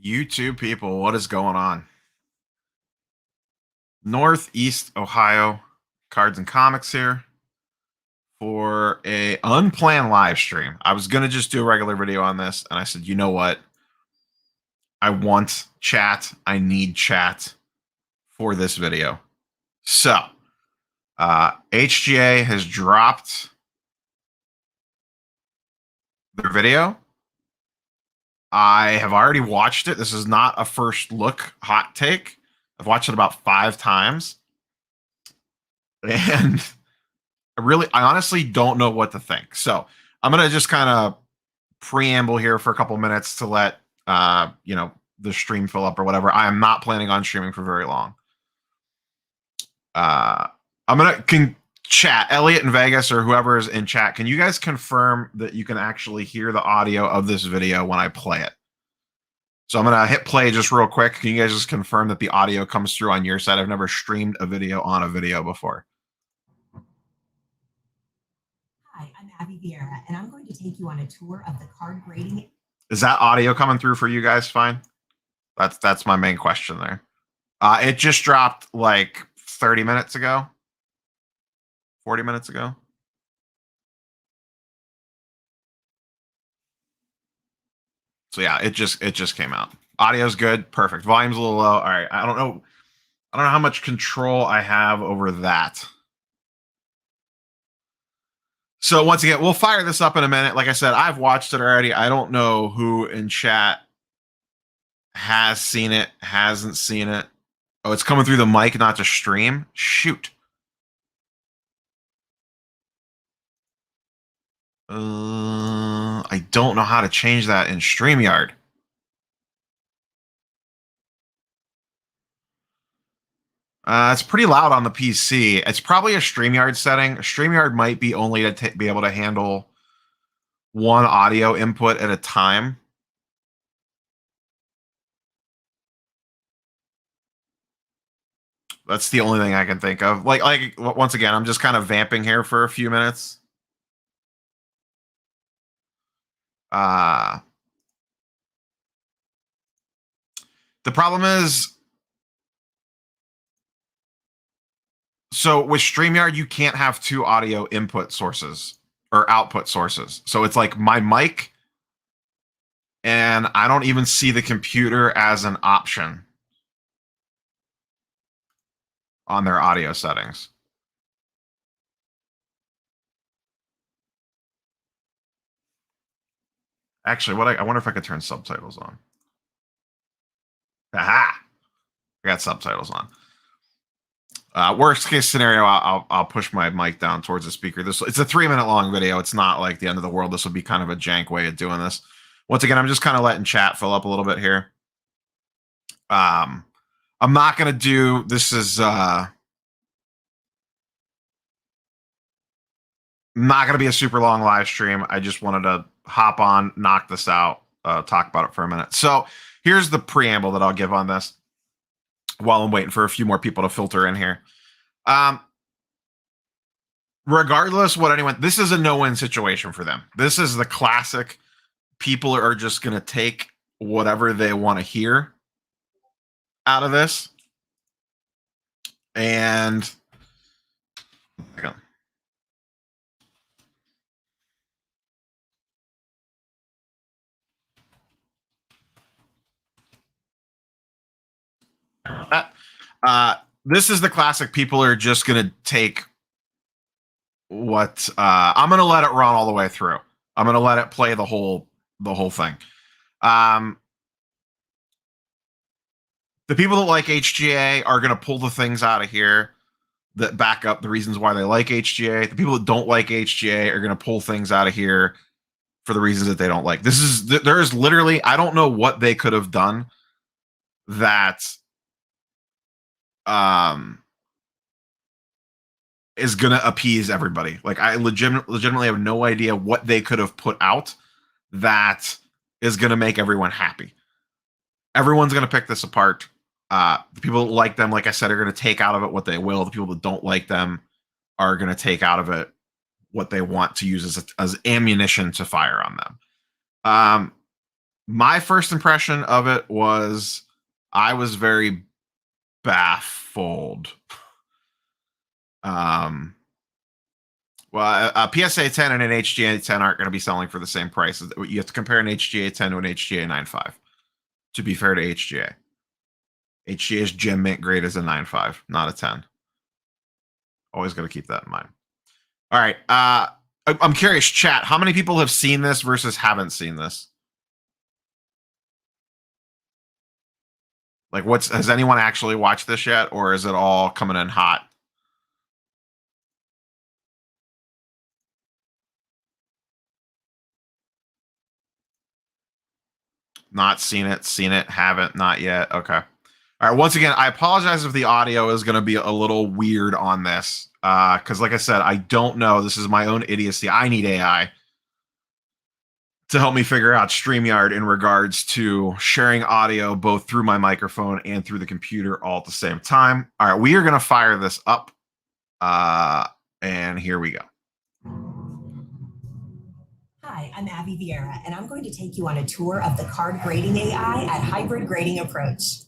YouTube people, what is going on? Northeast Ohio Cards and Comics here for a unplanned live stream. I was gonna just do a regular video on this, and I said, you know what? I want chat. I need chat for this video. So, HGA has dropped their video. I have already watched it. This is not a first look hot take. I've watched it about 5 times. And I honestly don't know what to think. So I'm going to just kind of preamble here for a couple minutes to let, the stream fill up or whatever. I am not planning on streaming for very long. I'm going to chat, Elliot in Vegas or whoever is in chat. Can you guys confirm that you can actually hear the audio of this video when I play it? So I'm going to hit play just real quick. Can you guys just confirm that the audio comes through on your side? I've never streamed a video on a video before. Hi, I'm Abby Vieira, and I'm going to take you on a tour of the card grading. Is that audio coming through for you guys fine? That's my main question there. It just dropped like 30 minutes ago. 40 minutes ago. So yeah, it just came out. Audio's good, perfect. Volume's a little low. All right, I don't know how much control I have over that. So once again, we'll fire this up in a minute. Like I said, I've watched it already. I don't know who in chat has seen it, hasn't seen it. Oh, it's coming through the mic, not the stream. Shoot. I don't know how to change that in StreamYard. It's pretty loud on the PC. It's probably a StreamYard setting. StreamYard might be only to be able to handle one audio input at a time. That's the only thing I can think of. Like once again, I'm just kind of vamping here for a few minutes. The problem is, so with StreamYard, you can't have 2 audio input sources or output sources. So it's like my mic, and I don't even see the computer as an option on their audio settings. Actually, I wonder if I could turn subtitles on. Aha! I got subtitles on. Worst case scenario, I'll push my mic down towards the speaker. It's a 3-minute long video. It's not like the end of the world. This will be kind of a jank way of doing this. Once again, I'm just kind of letting chat fill up a little bit here. I'm not going to do, this is not going to be a super long live stream. I just wanted to hop on, knock this out, talk about it for a minute. So here's the preamble that I'll give on this while I'm waiting for a few more people to filter in here. Regardless what anyone, this is a no-win situation for them. This is the classic, people are just going to take whatever they want to hear out of this. And this is the classic, people are just going to take what I'm going to let it run all the way through. I'm going to let it play the whole thing. The people that like HGA are going to pull the things out of here that back up the reasons why they like HGA. The people that don't like HGA are going to pull things out of here for the reasons that they don't like. There is literally, I don't know what they could have done that is going to appease everybody. Like, I legitimately have no idea what they could have put out that is going to make everyone happy. Everyone's going to pick this apart. The people that like them, like I said, are going to take out of it what they will. The people that don't like them are going to take out of it what they want to use as ammunition to fire on them. My first impression of it was I was very baffled. Um, well, a PSA 10 and an HGA 10 aren't going to be selling for the same price. You have to compare an HGA 10 to an HGA 9.5. To be fair to HGA, HGA's gem mint grade is a 9.5, not a 10. Always got to keep that in mind. All right. I'm curious, chat, how many people have seen this versus haven't seen this? Like, has anyone actually watched this yet, or is it all coming in hot? Not seen it, haven't, not yet. Okay. All right. Once again, I apologize if the audio is going to be a little weird on this, because like I said, I don't know. This is my own idiocy. I need AI to help me figure out StreamYard in regards to sharing audio both through my microphone and through the computer all at the same time. All right, we are going to fire this up, and here we go. Hi, I'm Abby Vieira, and I'm going to take you on a tour of the card grading AI at Hybrid Grading Approach.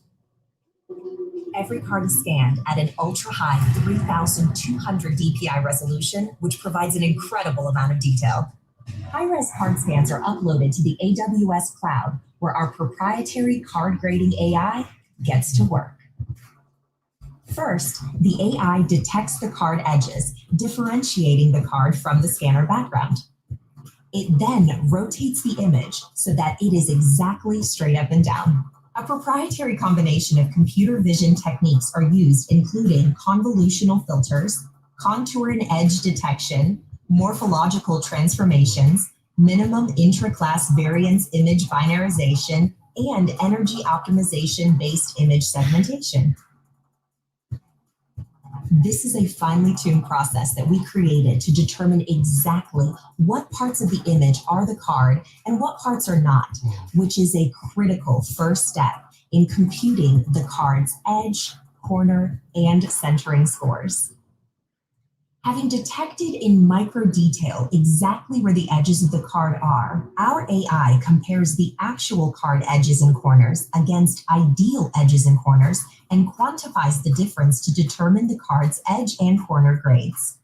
Every card is scanned at an ultra-high 3,200 DPI resolution, which provides an incredible amount of detail. High-res card scans are uploaded to the AWS cloud, where our proprietary card grading AI gets to work. First, the AI detects the card edges, differentiating the card from the scanner background. It then rotates the image so that it is exactly straight up and down. A proprietary combination of computer vision techniques are used, including convolutional filters, contour and edge detection, morphological transformations, minimum intra-class variance image binarization, and energy optimization-based image segmentation. This is a finely tuned process that we created to determine exactly what parts of the image are the card and what parts are not, which is a critical first step in computing the card's edge, corner, and centering scores. Having detected in micro detail exactly where the edges of the card are, our AI compares the actual card edges and corners against ideal edges and corners and quantifies the difference to determine the card's edge and corner grades.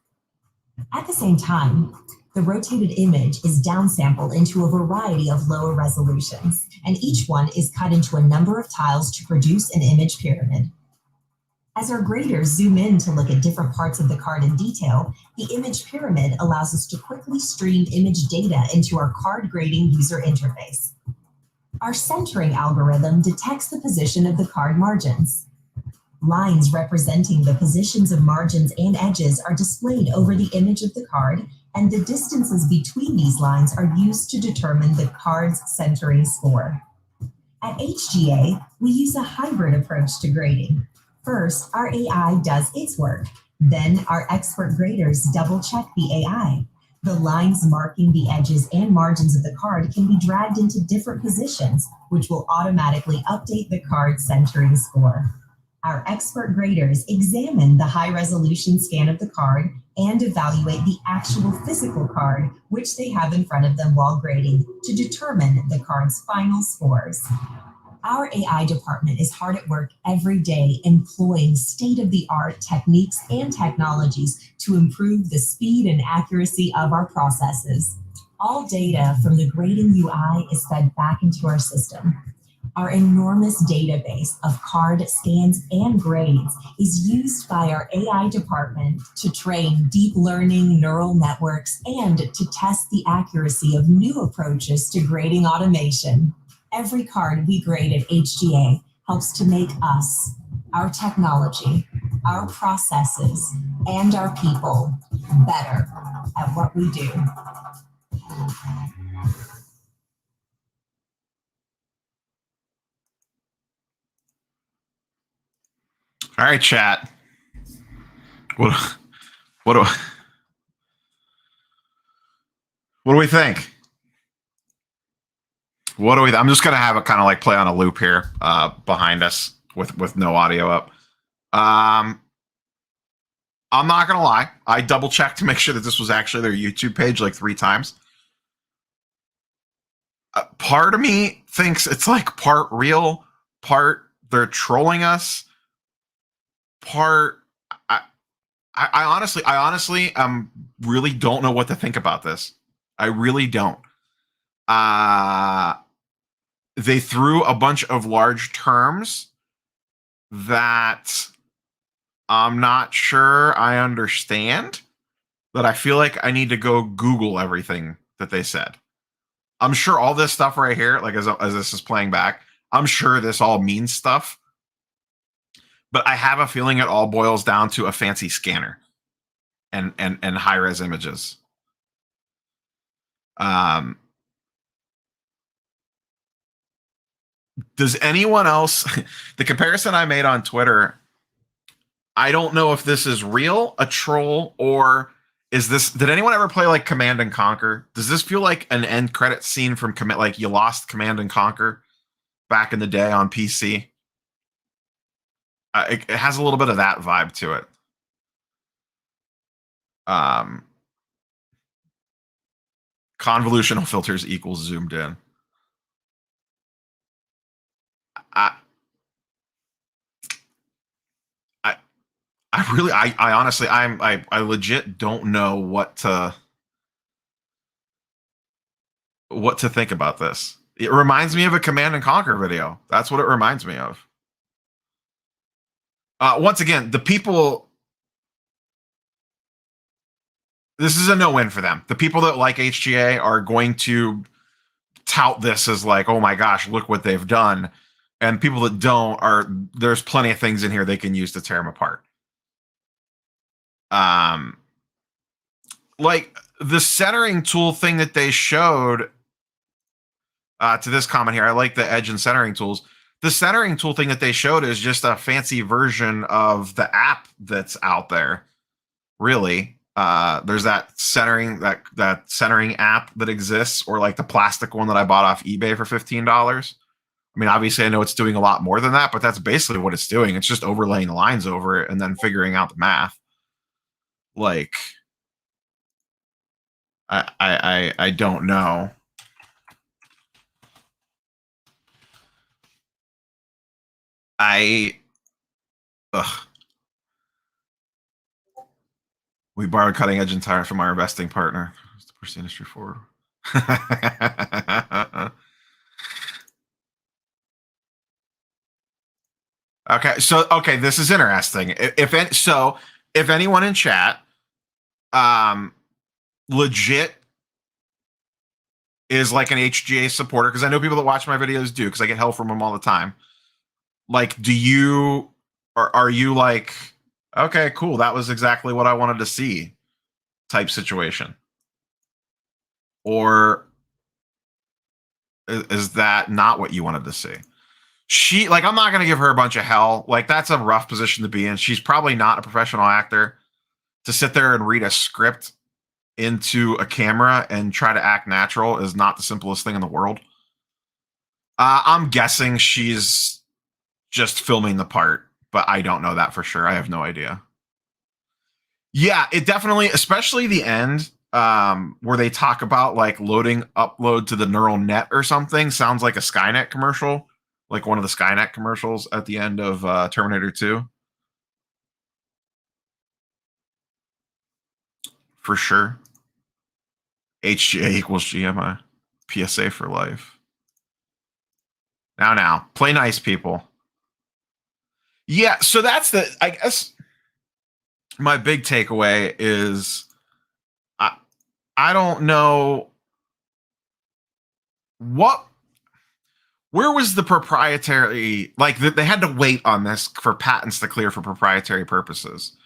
At the same time, the rotated image is downsampled into a variety of lower resolutions, and each one is cut into a number of tiles to produce an image pyramid. As our graders zoom in to look at different parts of the card in detail, the image pyramid allows us to quickly stream image data into our card grading user interface. Our centering algorithm detects the position of the card margins. Lines representing the positions of margins and edges are displayed over the image of the card, and the distances between these lines are used to determine the card's centering score. At HGA, we use a hybrid approach to grading. First, our AI does its work. Then our expert graders double-check the AI. The lines marking the edges and margins of the card can be dragged into different positions, which will automatically update the card's centering score. Our expert graders examine the high-resolution scan of the card and evaluate the actual physical card, which they have in front of them while grading, to determine the card's final scores. Our AI department is hard at work every day employing state-of-the-art techniques and technologies to improve the speed and accuracy of our processes. All data from the grading UI is fed back into our system. Our enormous database of card scans and grades is used by our AI department to train deep learning neural networks and to test the accuracy of new approaches to grading automation. Every card we grade at HGA helps to make us, our technology, our processes, and our people better at what we do. All right, chat. What do we think? I'm just gonna have it kind of like play on a loop here behind us with no audio up. I'm not gonna lie, I double checked to make sure that this was actually their YouTube page like 3 times. part of me thinks it's like part real, part they're trolling us, part I honestly really don't know what to think about this. I really don't. They threw a bunch of large terms that I'm not sure I understand, that I feel like I need to go Google everything that they said. I'm sure all this stuff right here, like as this is playing back, I'm sure this all means stuff. But I have a feeling it all boils down to a fancy scanner and high res images. Does anyone else? The comparison I made on Twitter, I don't know if this is real, a troll, or is this? Did anyone ever play like Command and Conquer? Does this feel like an end credit scene from like you lost Command and Conquer back in the day on PC? It has a little bit of that vibe to it. Convolutional filters equals zoomed in. I honestly, I legit don't know what to think about this. It reminds me of a Command and Conquer video. That's what it reminds me of. Once again, the people, this is a no-win for them. The people that like HGA are going to tout this as like, oh my gosh, look what they've done. And people that don't there's plenty of things in here they can use to tear them apart. Like the centering tool thing that they showed to this comment here, I like the edge and centering tools. The centering tool thing that they showed is just a fancy version of the app that's out there. Really, there's that centering that centering app that exists, or like the plastic one that I bought off eBay for $15. I mean, obviously, I know it's doing a lot more than that, but that's basically what it's doing. It's just overlaying the lines over it and then figuring out the math. Like, I don't know. We borrowed cutting edge entire from our investing partner. It's to push the industry forward. Okay, this is interesting. If anyone in chat legit is like an HGA supporter, because I know people that watch my videos do, because I get hell from them all the time. Like, are you like, okay, cool, that was exactly what I wanted to see type situation? Or is that not what you wanted to see? I'm not going to give her a bunch of hell. Like, that's a rough position to be in. She's probably not a professional actor to sit there and read a script into a camera and try to act natural is not the simplest thing in the world. I'm guessing she's just filming the part, but I don't know that for sure. I have no idea. Yeah, it definitely, especially the end, where they talk about like loading upload to the neural net or something, sounds like a Skynet commercial, like one of the Skynet commercials at the end of Terminator 2. For sure. HGA equals GMI. PSA for life. Now, play nice, people. Yeah, so that's I guess my big takeaway is I don't know where was the proprietary, like they had to wait on this for patents to clear for proprietary purposes.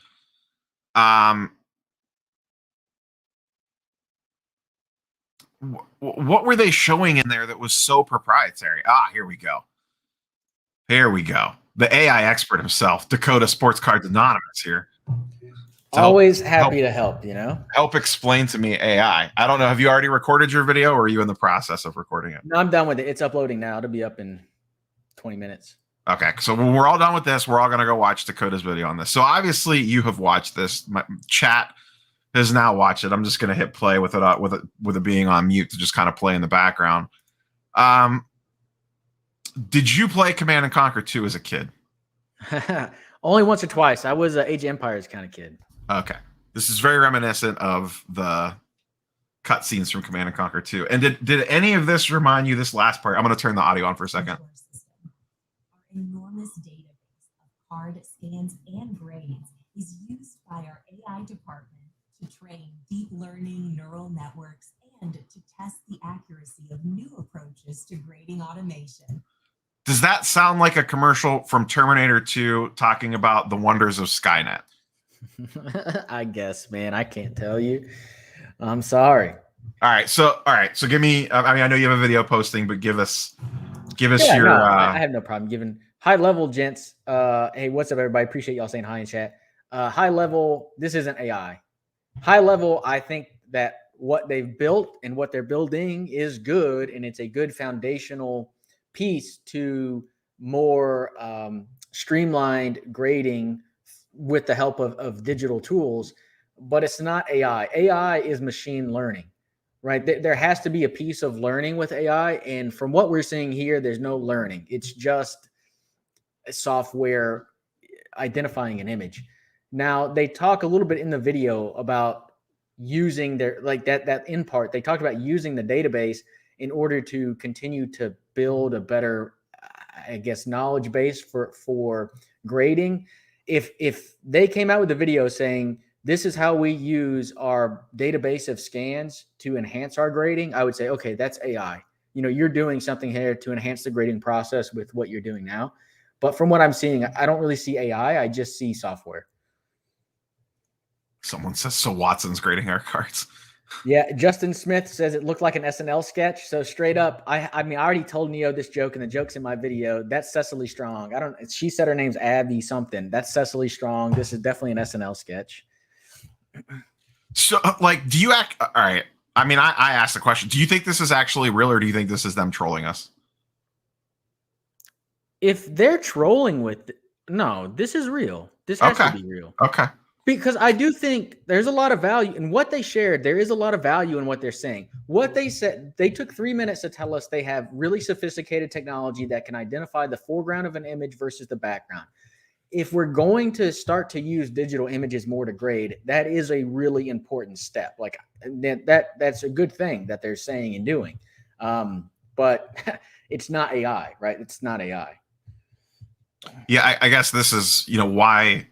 What were they showing in there that was so proprietary? Here we go. The AI expert himself, Dakota Sports Cards Anonymous here. Always happy to help, Help explain to me AI. I don't know. Have you already recorded your video, or are you in the process of recording it? No, I'm done with it. It's uploading now. It'll be up in 20 minutes. Okay. So when we're all done with this, we're all going to go watch Dakota's video on this. So obviously you have watched this. My chat has now watched it. I'm just going to hit play with it being on mute to just kind of play in the background. Did you play Command and Conquer 2 as a kid? Only once or twice. I was an Age of Empires kind of kid. Okay. This is very reminiscent of the cutscenes from Command and Conquer 2. And did any of this remind you, this last part? I'm going to turn the audio on for a second. Our enormous database of card scans and grades is used by our AI department to train deep learning neural networks and to test the accuracy of new approaches to grading automation. Does that sound like a commercial from Terminator 2 talking about the wonders of Skynet? I guess, man. I can't tell you. I'm sorry. All right. So give me, I mean, I know you have a video posting, but give us your, No, I have no problem giving high level, gents. Hey, what's up, everybody? Appreciate y'all saying hi in chat. High level, this isn't AI. High level, I think that what they've built and what they're building is good, and it's a good foundational piece to more streamlined grading with the help of digital tools, but it's not AI. AI is machine learning, right? There has to be a piece of learning with AI, and from what we're seeing here, there's no learning. It's just software identifying an image. Now, they talk a little bit in the video about using their, like that in part, they talked about using the database in order to continue to build a better, I guess, knowledge base for grading. If they came out with a video saying, this is how we use our database of scans to enhance our grading, I would say, okay, that's AI. You know, you're doing something here to enhance the grading process with what you're doing now. But from what I'm seeing, I don't really see AI. I just see software. Someone says, so Watson's grading our cards. Yeah, Justin Smith says it looked like an SNL sketch. So straight up, I mean, I already told Neo this joke, and the joke's in my video. That's Cecily Strong. She said her name's Abby something. That's Cecily Strong. This is definitely an SNL sketch. So, like, do you act? All right. I mean, I asked the question. Do you think this is actually real, or do you think this is them trolling us? If they're trolling with, no, this is real. This has to be real. Okay. Because I do think there's a lot of value in what they shared. There is a lot of value in what they're saying. What they said, they took 3 minutes to tell us they have really sophisticated technology that can identify the foreground of an image versus the background. If we're going to start to use digital images more to grade, that is a really important step. Like that's a good thing that they're saying and doing. But it's not AI, right? It's not AI. Yeah, I guess this is, why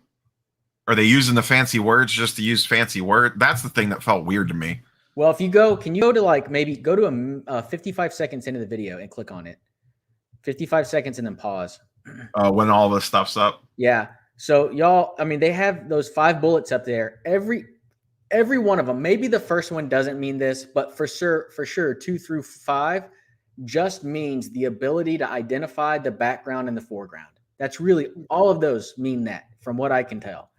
are they using the fancy words just to use fancy word? That's the thing that felt weird to me. Well, can you go to like maybe go to 55 seconds into the video and click on it. 55 seconds and then pause. When all this stuff's up. Yeah. So y'all, I mean, they have those 5 bullets up there. Every one of them, maybe the first one doesn't mean this, but for sure, 2 through 5 just means the ability to identify the background and the foreground. That's really all of those mean that, from what I can tell.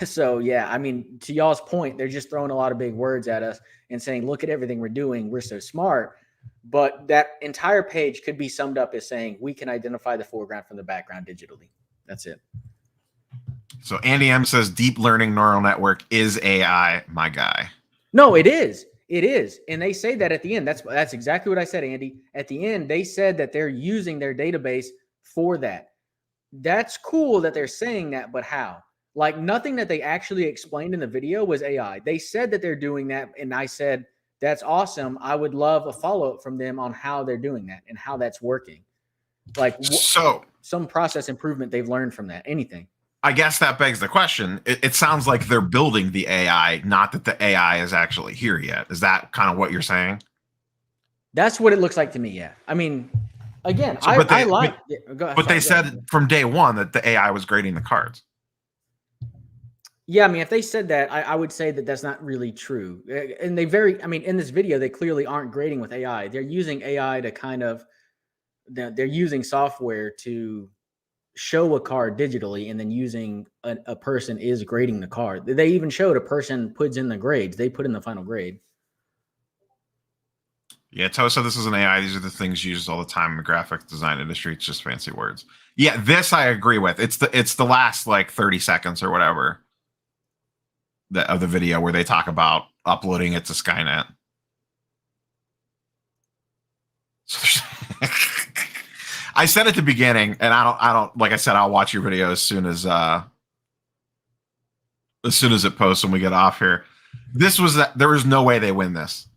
So yeah, I mean, to y'all's point, they're just throwing a lot of big words at us and saying, look at everything we're doing. We're so smart. But that entire page could be summed up as saying we can identify the foreground from the background digitally. That's it. So Andy M says deep learning neural network is AI, my guy. No, it is. It is. And they say that at the end. That's exactly what I said, Andy. At the end, they said that they're using their database for that. That's cool that they're saying that, but how? Like, nothing that they actually explained in the video was AI. They said that they're doing that, and I said, that's awesome. I would love a follow-up from them on how they're doing that and how that's working. Like, some process improvement they've learned from that. Anything. I guess that begs the question. It sounds like they're building the AI, not that the AI is actually here yet. Is that kind of what you're saying? That's what it looks like to me, yeah. I mean, again, they said from day one that the AI was grading the cards. Yeah, I mean, if they said that, I would say that that's not really true. And in this video, they clearly aren't grading with AI. They're using AI to they're using software to show a card digitally, and then using a person is grading the card. They even showed a person puts in the grades. They put in the final grade. Yeah, Toe said this is an AI. These are the things used all the time in the graphic design industry. It's just fancy words. Yeah, this I agree with. It's the last like 30 seconds or whatever of the video where they talk about uploading it to Skynet. I said at the beginning, and I don't like I said, I'll watch your video as soon as it posts when we get off here. This was that there was no way they win this.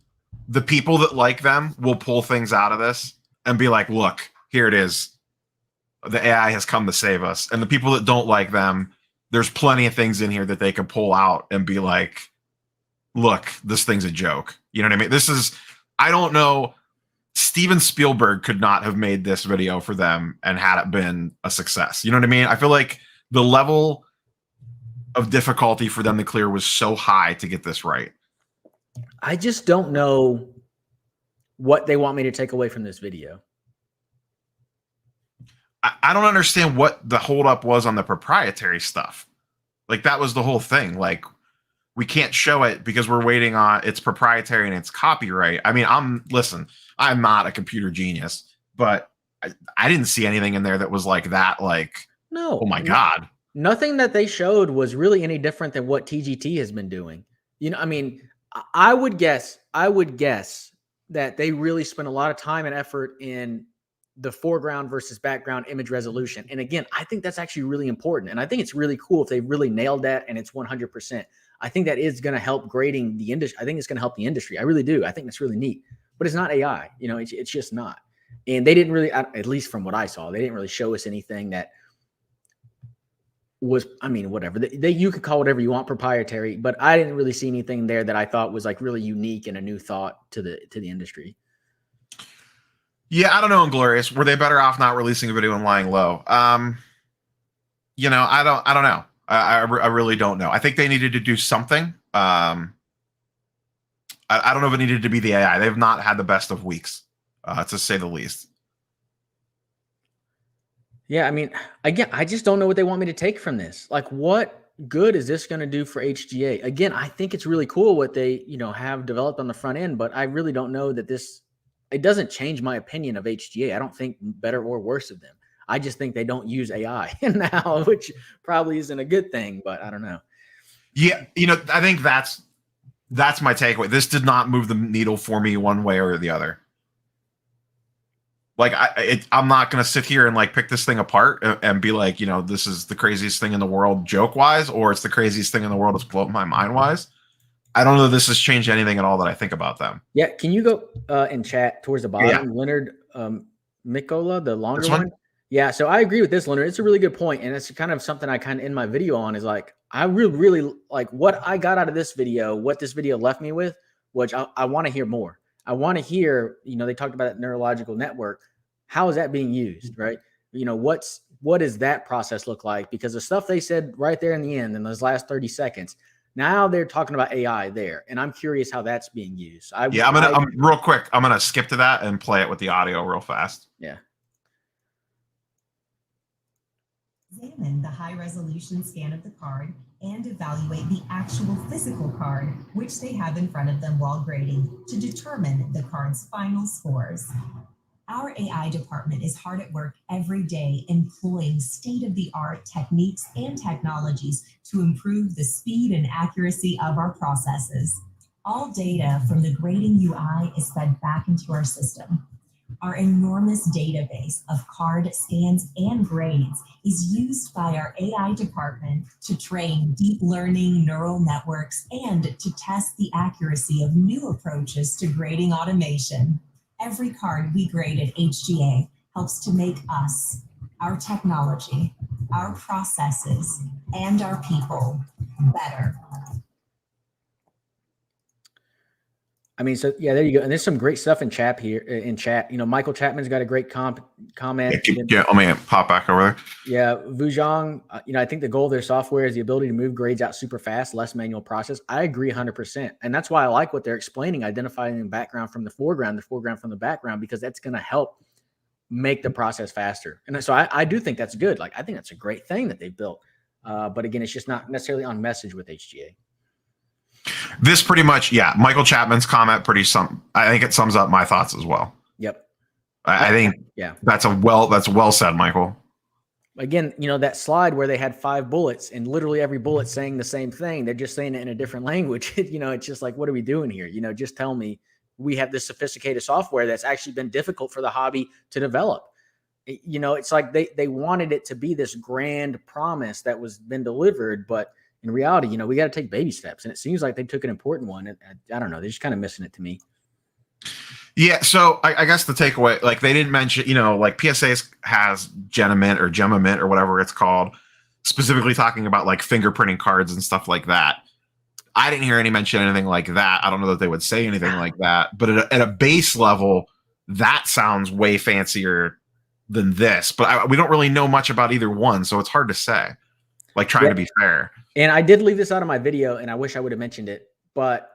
The people that like them will pull things out of this and be like, look, here it is. The AI has come to save us. And the people that don't like them, there's plenty of things in here that they can pull out and be like, look, this thing's a joke. You know what I mean? This is, I don't know. Steven Spielberg could not have made this video for them and had it been a success. You know what I mean? I feel like the level of difficulty for them to clear was so high to get this right. I just don't know what they want me to take away from this video. I don't understand what the holdup was on the proprietary stuff. Like that was the whole thing. Like we can't show it because we're waiting on it's proprietary and it's copyright. I mean, I'm not a computer genius, but I didn't see anything in there that was like that. Like, no, oh my God. Nothing that they showed was really any different than what TGT has been doing. You know, I mean, I would guess that they really spent a lot of time and effort in the foreground versus background image resolution. And again, I think that's actually really important. And I think it's really cool if they really nailed that and it's 100%. I think that is going to help grading the industry. I think it's going to help the industry. I really do. I think that's really neat. But it's not AI. You know, it's just not. And they didn't really, at least from what I saw, they didn't really show us anything that was, I mean, whatever. You could call whatever you want proprietary, but I didn't really see anything there that I thought was like really unique and a new thought to the industry. Yeah, I don't know, Inglorious. Were they better off not releasing a video and lying low? You know, I don't know. I really don't know. I think they needed to do something. I don't know if it needed to be the AI. They've not had the best of weeks, to say the least. Yeah, I mean, again, I just don't know what they want me to take from this. Like, what good is this going to do for HGA? Again, I think it's really cool what they, have developed on the front end, but I really don't know that it doesn't change my opinion of HGA. I don't think better or worse of them. I just think they don't use AI now, which probably isn't a good thing, but I don't know. Yeah, I think that's my takeaway. This did not move the needle for me one way or the other. Like I'm not going to sit here and like pick this thing apart and be like, this is the craziest thing in the world joke wise, or it's the craziest thing in the world that's blown my mind wise. I don't know if this has changed anything at all that I think about them. Yeah. Can you go and chat towards the bottom? Yeah. Leonard Mikola, the longer one? Yeah. So I agree with this, Leonard. It's a really good point. And it's kind of something I kind of in my video on is like, I really like what I got out of this video, what this video left me with, which I want to hear more. I want to hear, they talked about that neurological network. How is that being used, right? What does that process look like? Because the stuff they said right there in the end, in those last 30 seconds, now they're talking about AI there. And I'm curious how that's being used. I'm real quick. I'm going to skip to that and play it with the audio real fast. Yeah. Examine the high-resolution scan of the card and evaluate the actual physical card, which they have in front of them while grading, to determine the card's final scores. Our AI department is hard at work every day employing state-of-the-art techniques and technologies to improve the speed and accuracy of our processes. All data from the grading UI is fed back into our system. Our enormous database of card scans and grades is used by our AI department to train deep learning neural networks and to test the accuracy of new approaches to grading automation. Every card we grade at HGA helps to make us, our technology, our processes, and our people better. I mean, so yeah, there you go. And there's some great stuff in chat here. Michael Chapman's got a great comment. Yeah, let me pop back over there. Yeah, Vujong. I think the goal of their software is the ability to move grades out super fast, less manual process. I agree 100%, and that's why I like what they're explaining, identifying the background from the foreground from the background, because that's going to help make the process faster. And so I do think that's good. Like I think that's a great thing that they've built. But again, it's just not necessarily on message with HGA. This pretty much, yeah. Michael Chapman's comment I think it sums up my thoughts as well. Yep. I think that's well said, Michael. Again, that slide where they had 5 bullets and literally every bullet saying the same thing. They're just saying it in a different language. It's just like, what are we doing here? Just tell me we have this sophisticated software that's actually been difficult for the hobby to develop. You know, it's like they wanted it to be this grand promise that was been delivered, but in reality, you know, we got to take baby steps, and it seems like they took an important one. And I don't know, they're just kind of missing it to me. Yeah, so I guess the takeaway, like they didn't mention, you know, like PSA has Gemma or whatever it's called, specifically talking about like fingerprinting cards and stuff like that. I didn't hear any mention anything like that. I don't know that they would say anything like that, but at a base level, that sounds way fancier than this. But we don't really know much about either one, so it's hard to say. Like trying to be fair. And I did leave this out of my video, and I wish I would have mentioned it, but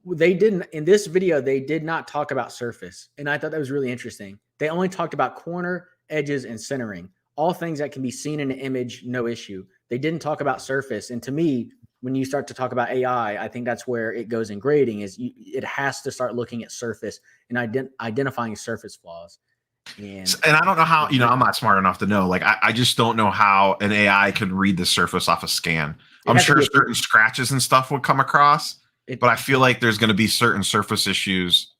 they didn't in this video. They did not talk about surface, and I thought that was really interesting. They only talked about corner, edges, and centering, all things that can be seen in an image, no issue. They didn't talk about surface, and to me, when you start to talk about AI, I think that's where it goes in grading. It has to start looking at surface and identifying surface flaws. And I don't know how, you know, I'm not smart enough to know. Like, I just don't know how an AI could read the surface off a scan. I'm sure certain scratches and stuff would come across, but I feel like there's going to be certain surface issues.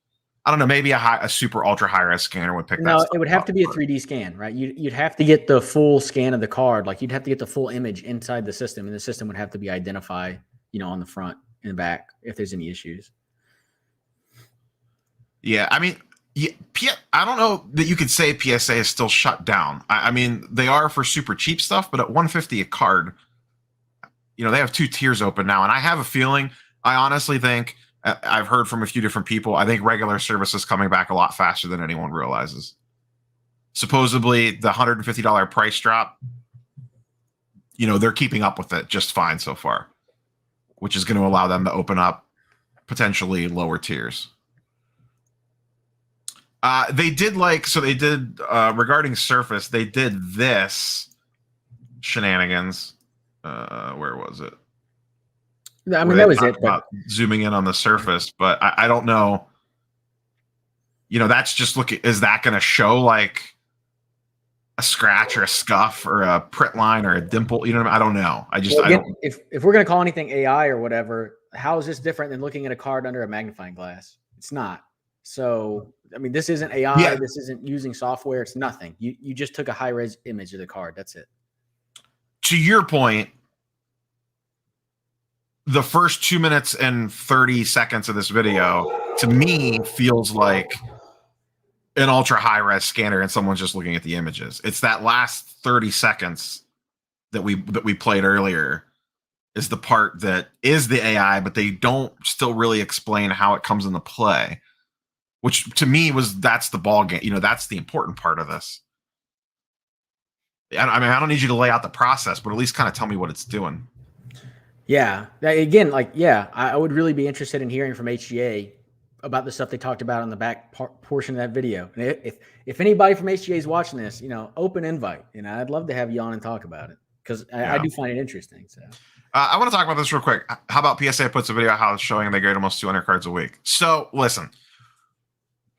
I don't know. Maybe a super ultra high res scanner would pick that. No, it would have to be a 3D scan, right? You'd have to get the full scan of the card. Like you'd have to get the full image inside the system, and the system would have to be identified, you know, on the front and the back if there's any issues. Yeah, I mean, yeah, I don't know that you could say PSA is still shut down. I mean, they are for super cheap stuff, but at $150 a card, you know, they have 2 tiers open now, and I have a feeling. I honestly think. I've heard from a few different people. I think regular service is coming back a lot faster than anyone realizes. Supposedly, the $150 price drop, you know, they're keeping up with it just fine so far, which is going to allow them to open up potentially lower tiers. They did regarding Surface, they did this shenanigans. Where was it? I mean, that was it. But zooming in on the surface, but I don't know. You know, that's just looking. Is that going to show like a scratch or a scuff or a print line or a dimple? You know, I don't know. If we're going to call anything AI or whatever, how is this different than looking at a card under a magnifying glass? It's not. So, I mean, this isn't AI. Yeah. This isn't using software. It's nothing. You just took a high res image of the card. That's it. To your point. The first 2 minutes and 30 seconds of this video, to me, feels like an ultra high res scanner and someone's just looking at the images. It's that last 30 seconds that we played earlier is the part that is the AI, but they don't still really explain how it comes into play, which to me that's the ball game. You know, that's the important part of this. I mean, I don't need you to lay out the process, but at least kind of tell me what it's doing. Yeah. Again, like, yeah, I would really be interested in hearing from HGA about the stuff they talked about on the back portion of that video. And if anybody from HGA is watching this, you know, open invite. You know, I'd love to have you on and talk about it because I do find it interesting. So I want to talk about this real quick. How about PSA puts a video out how it's showing they grade almost 200 cards a week. So listen,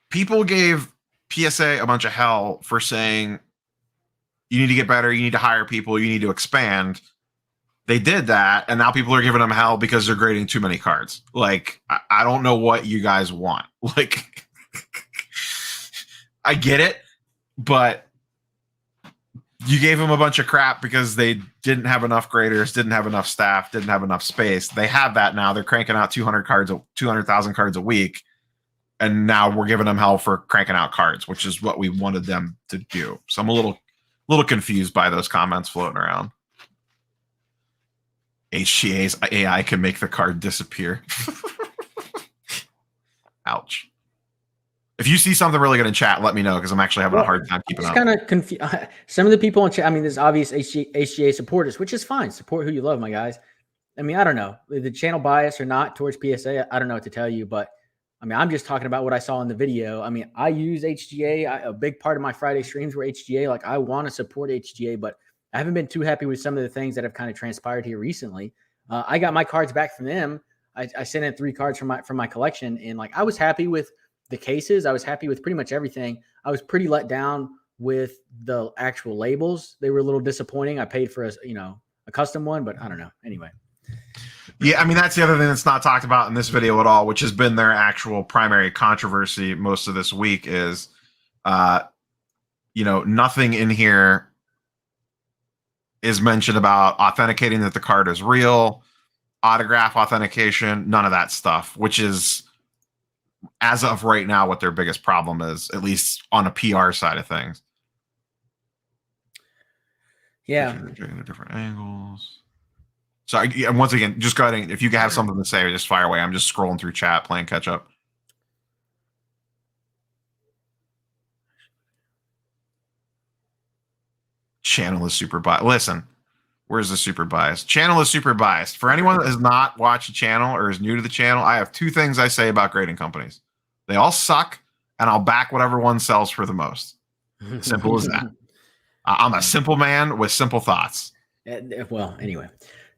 people gave PSA a bunch of hell for saying you need to get better, you need to hire people, you need to expand. They did that, and now people are giving them hell because they're grading too many cards. Like, I don't know what you guys want. Like, I get it, but you gave them a bunch of crap because they didn't have enough graders, didn't have enough staff, didn't have enough space. They have that now. They're cranking out 200,000 cards a week, and now we're giving them hell for cranking out cards, which is what we wanted them to do. So I'm a little confused by those comments floating around. HGA's AI can make the card disappear. Ouch. If you see something really good in chat, let me know because I'm actually having a hard time keeping up. It's kind of confused. Some of the people in chat, I mean, there's obvious HGA supporters, which is fine. Support who you love, my guys. I mean, I don't know. The channel bias or not towards PSA, I don't know what to tell you, but I mean, I'm just talking about what I saw in the video. I mean, I use HGA. A big part of my Friday streams were HGA. Like, I want to support HGA, but I haven't been too happy with some of the things that have kind of transpired here recently. I got my cards back from them. I sent in 3 cards from my collection, and like I was happy with the cases. I was happy with pretty much everything. I was pretty let down with the actual labels. They were a little disappointing. I paid for a custom one, but I don't know. Anyway. Yeah, I mean, that's the other thing that's not talked about in this video at all, which has been their actual primary controversy most of this week is nothing in here is mentioned about authenticating that the card is real, autograph authentication, none of that stuff, which is, as of right now, what their biggest problem is, at least on a PR side of things. Yeah. Checking the different angles. So once again, just go ahead and if you have something to say, just fire away. I'm just scrolling through chat, playing catch up. Channel is super biased. Listen, where's the super biased? Channel is super biased. For anyone that has not watched the channel or is new to the channel, I have two things I say about grading companies. They all suck, and I'll back whatever one sells for the most. Simple as that. I'm a simple man with simple thoughts. Well, anyway.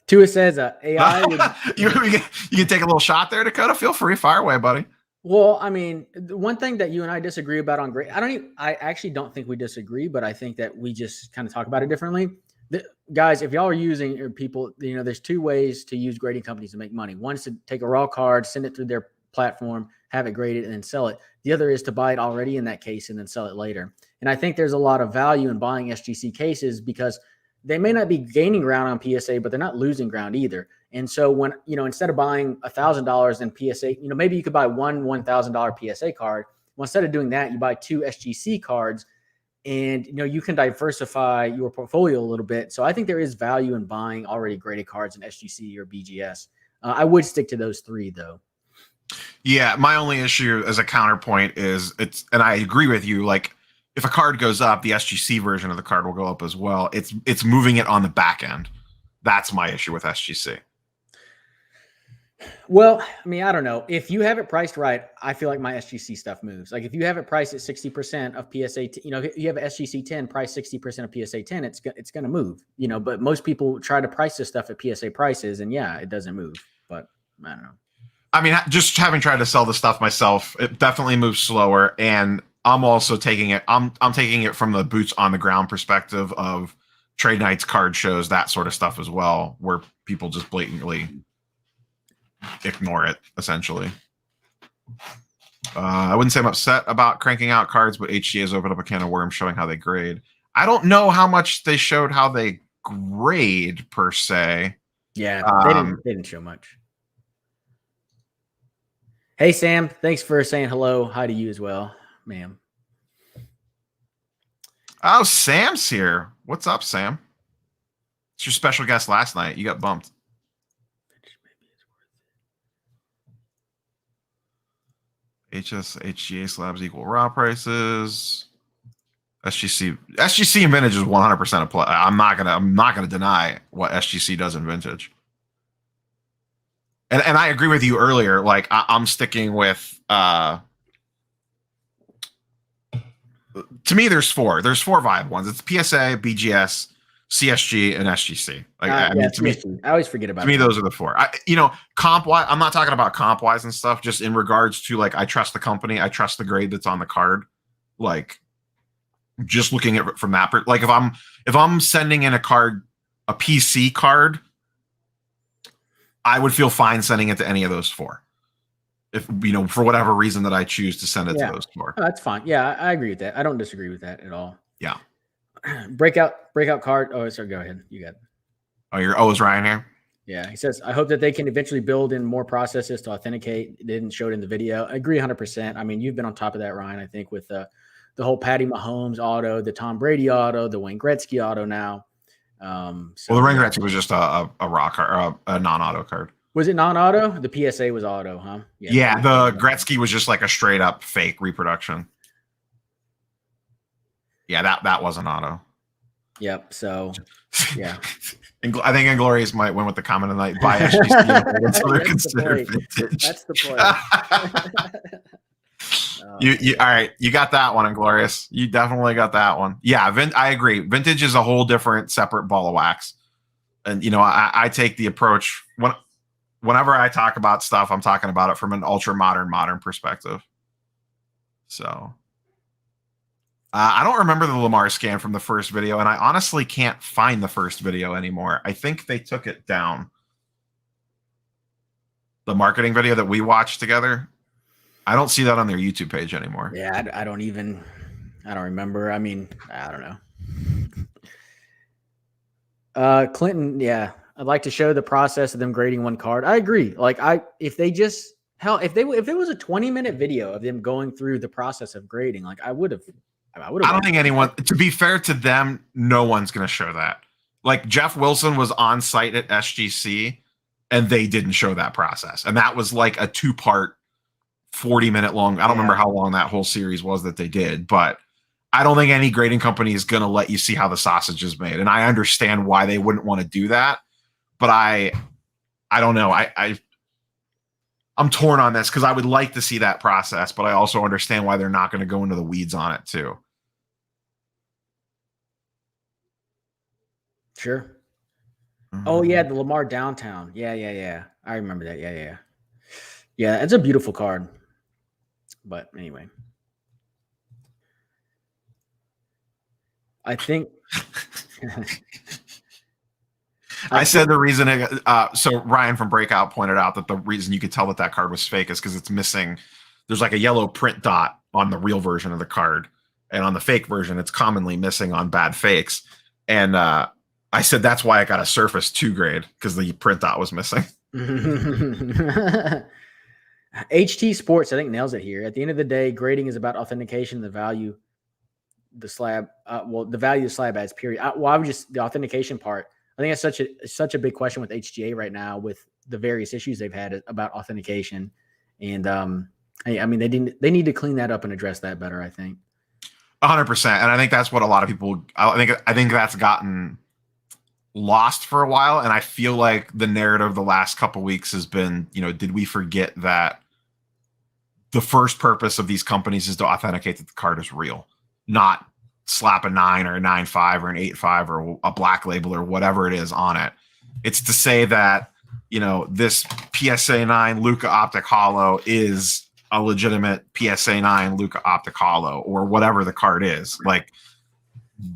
Tua says AI would... you can take a little shot there, Dakota. Feel free. Fire away, buddy. Well, I mean, the one thing that you and I disagree about on grade, I actually don't think we disagree, but I think that we just kind of talk about it differently. Guys, if y'all are using, or people, there's two ways to use grading companies to make money. One is to take a raw card, send it through their platform, have it graded, and then sell it. The other is to buy it already in that case and then sell it later. And I think there's a lot of value in buying SGC cases because they may not be gaining ground on PSA, but they're not losing ground either. And so when, instead of buying $1,000 in PSA, maybe you could buy one $1,000 PSA card. Well, instead of doing that, you buy two SGC cards and, you can diversify your portfolio a little bit. So I think there is value in buying already graded cards in SGC or BGS. I would stick to those three though. Yeah. My only issue as a counterpoint is and I agree with you, like, if a card goes up, the SGC version of the card will go up as well. It's moving it on the back end. That's my issue with SGC. Well, I mean, I don't know. If you have it priced right, I feel like my SGC stuff moves. Like if you have it priced at 60% of PSA, if you have an SGC 10 priced 60% of PSA 10, it's going to move, but most people try to price this stuff at PSA prices and yeah, it doesn't move, but I don't know. I mean, just having tried to sell the stuff myself, it definitely moves slower. And I'm also taking it. I'm taking it from the boots on the ground perspective of trade nights, card shows, that sort of stuff as well, where people just blatantly ignore it. Essentially, I wouldn't say I'm upset about cranking out cards, but HGA has opened up a can of worms showing how they grade. I don't know how much they showed how they grade per se. Yeah, they didn't show much. Hey, Sam, thanks for saying hello. Hi to you as well, ma'am. Oh, Sam's here. What's up, Sam? It's your special guest last night. You got bumped. HGA slabs equal raw prices. SGC in vintage is 100% a play. I'm not gonna deny what SGC does in vintage. And I agree with you earlier. Like I'm sticking with. To me, there's four. There's four viable ones. It's PSA, BGS, CSG, and SGC. Like I mean, to CSG. Me, I always forget about. To me, those are the four. Comp wise, I'm not talking about comp wise and stuff. Just in regards to like, I trust the company. I trust the grade that's on the card. Like, just looking at it from that. Like, if I'm sending in a card, a PC card, I would feel fine sending it to any of those four. If for whatever reason that I choose to send it to those four. Oh, that's fine. Yeah, I agree with that. I don't disagree with that at all. Yeah. Breakout card. Oh, sorry. Go ahead. You got it. Is Ryan here? Yeah. He says, I hope that they can eventually build in more processes to authenticate. They didn't show it in the video. I agree 100%. I mean, you've been on top of that, Ryan, I think, with the whole Patty Mahomes auto, the Tom Brady auto, the Wayne Gretzky auto now. Well, the Wayne Gretzky was just a raw card, or a non-auto card. Was it non-auto? The PSA was auto, huh? Yeah, the Gretzky was just like a straight up fake reproduction. Yeah, that wasn't auto. Yep. So, yeah. I think Inglorious might win with the comment tonight. Buy SGC until they're considered vintage. That's the play. You all right? You got that one, Inglorious. You definitely got that one. Yeah, I agree. Vintage is a whole different, separate ball of wax. And I take the approach whenever I talk about stuff, I'm talking about it from an ultra modern perspective. So I don't remember the Lamar scan from the first video, and I honestly can't find the first video anymore. I think they took it down. The marketing video that we watched together. I don't see that on their YouTube page anymore. Yeah, I don't even I don't remember. I mean, I don't know. Clinton, yeah, I'd like to show the process of them grading one card. I agree. Like, if it was a 20-minute video of them going through the process of grading, like I would have. I don't think anyone. To be fair to them, no one's going to show that. Like Jeff Wilson was on site at SGC, and they didn't show that process, and that was like a 2-part, 40-minute long. I don't remember how long that whole series was that they did, but I don't think any grading company is going to let you see how the sausage is made. And I understand why they wouldn't want to do that, but I don't know. I'm torn on this because I would like to see that process, but I also understand why they're not going to go into the weeds on it too. Sure. Oh yeah, the Lamar downtown. Yeah. I remember that. Yeah. It's a beautiful card. But anyway, I think. I said the reason. So Ryan from Breakout pointed out that the reason you could tell that card was fake is because it's missing. There's like a yellow print dot on the real version of the card, and on the fake version, it's commonly missing on bad fakes. And I said that's why I got a Surface 2 grade, because the print dot was missing. HT Sports, I think, nails it here. At the end of the day, grading is about authentication, the value the slab, the value the slab adds, period. I would just, the authentication part, I think that's such a big question with HGA right now, with the various issues they've had about authentication. And I mean, they need to clean that up and address that better, I think. 100%. And I think that's what a lot of people, I think that's gotten lost for a while. And I feel like the narrative the last couple of weeks has been, did we forget that the first purpose of these companies is to authenticate that the card is real, not slap a 9 or a 9.5 or an 8.5 or a black label or whatever it is on it. It's to say that, this PSA 9 Luka Optic Holo is a legitimate PSA 9 Luka Optic Holo, or whatever the card is. Like,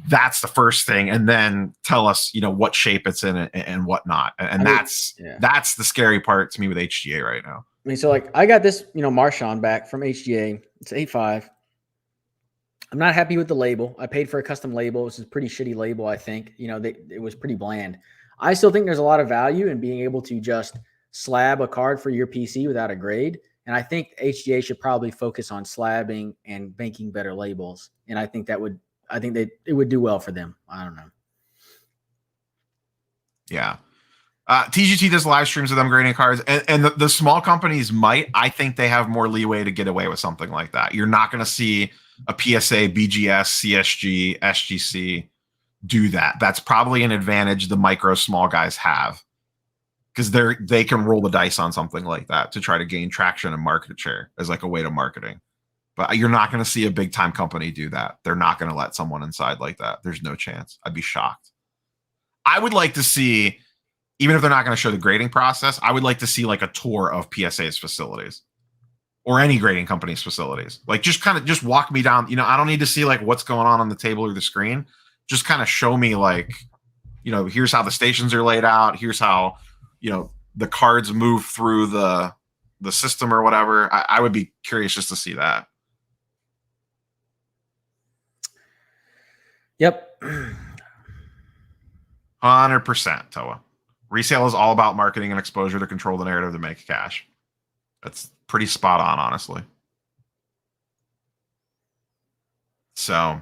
that's the first thing. And then tell us, what shape it's in and whatnot. And that's the scary part to me with HGA right now. I mean, so like I got this, Marshawn back from HGA. It's 8.5. I'm not happy with the label. I paid for a custom label. This is a pretty shitty label, I think. It was pretty bland. I still think there's a lot of value in being able to just slab a card for your PC without a grade. And I think HGA should probably focus on slabbing and making better labels. And I think it would do well for them. I don't know. Yeah. TGT does live streams of them grading cards, and the small companies might. I think they have more leeway to get away with something like that. You're not going to see a PSA, BGS, CSG, SGC do that. That's probably an advantage the micro small guys have, because they can roll the dice on something like that to try to gain traction and market share as like a way to marketing. But you're not going to see a big time company do that. They're not going to let someone inside like that. There's no chance. I'd be shocked. I would like to see, even if they're not going to show the grading process, I would like to see like a tour of PSA's facilities or any grading company's facilities. Like, just walk me down. I don't need to see like what's going on the table or the screen. Just kind of show me like, here's how the stations are laid out. Here's how, the cards move through the system or whatever. I would be curious just to see that. Yep. 100%, Toa. Resale is all about marketing and exposure to control the narrative to make cash. That's pretty spot on, honestly. So,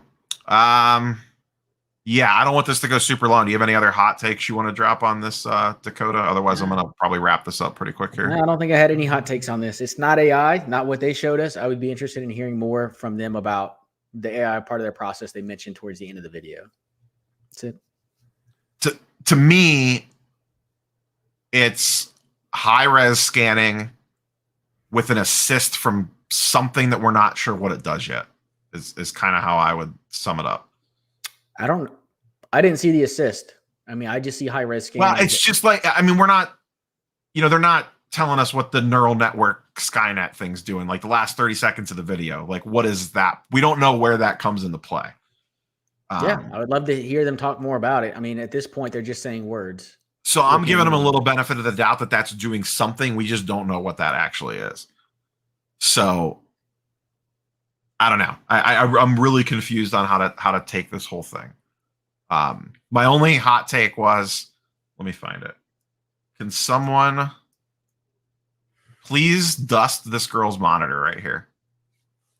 yeah, I don't want this to go super long. Do you have any other hot takes you want to drop on this, Dakota? Otherwise, I'm going to probably wrap this up pretty quick here. I don't think I had any hot takes on this. It's not AI, not what they showed us. I would be interested in hearing more from them about the AI part of their process they mentioned towards the end of the video. That's it. To me, it's high-res scanning with an assist from something that we're not sure what it does yet, is kind of how I would sum it up. I didn't see the assist. I mean, I just see high-res scanning. Well, it's just like, we're not, they're not telling us what the neural network Skynet thing's doing. Like the last 30 seconds of the video, like what is that? We don't know where that comes into play. Yeah, I would love to hear them talk more about it. I mean, at this point, they're just saying words. So I'm giving them a little benefit of the doubt that that's doing something. We just don't know what that actually is. So I don't know. I'm really confused on how to take this whole thing. My only hot take was, let me find it. Can someone please dust this girl's monitor right here?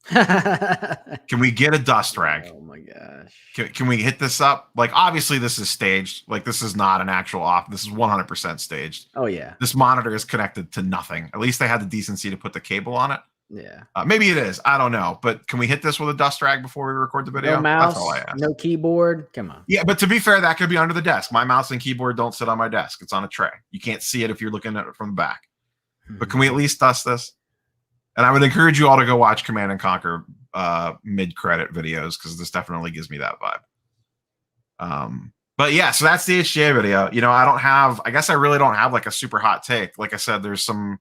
Can we get a dust rag? Oh my gosh. Can we hit this up? Like, obviously this is staged. Like, this is not an actual off. This is 100% staged. Oh yeah. This monitor is connected to nothing. At least they had the decency to put the cable on it. Yeah. Maybe it is. I don't know. But can we hit this with a dust rag before we record the video? No mouse, That's all I ask. no keyboard. Come on. Yeah, but to be fair, that could be under the desk. My mouse and keyboard don't sit on my desk. It's on a tray. You can't see it if you're looking at it from the back. But can we at least dust this? And I would encourage you all to go watch Command and Conquer mid-credit videos, because this definitely gives me that vibe. But yeah, so that's the HGA video. You know, I guess I really don't have like a super hot take. Like I said, there's some,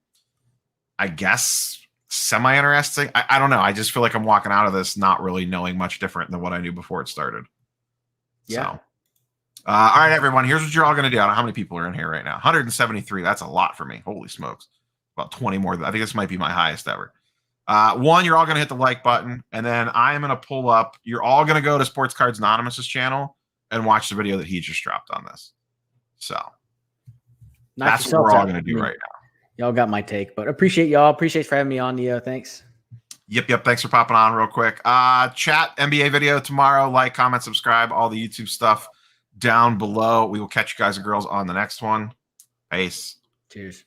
I guess, semi-interesting. I don't know. I just feel like I'm walking out of this not really knowing much different than what I knew before it started. Yeah. So, all right, everyone, here's what you're all going to do. I don't know how many people are in here right now. 173. That's a lot for me. Holy smokes. About 20 more. I think this might be my highest ever. One, you're all going to hit the like button, and then I am going to pull up. You're all going to go to Sports Cards Anonymous's channel and watch the video that he just dropped on this. So that's what we're all going to do right now. Y'all got my take, but appreciate y'all. Appreciate you for having me on, Neo. Thanks. Yep. Thanks for popping on real quick. Chat NBA video tomorrow. Like, comment, subscribe, all the YouTube stuff down below. We will catch you guys and girls on the next one. Peace. Cheers.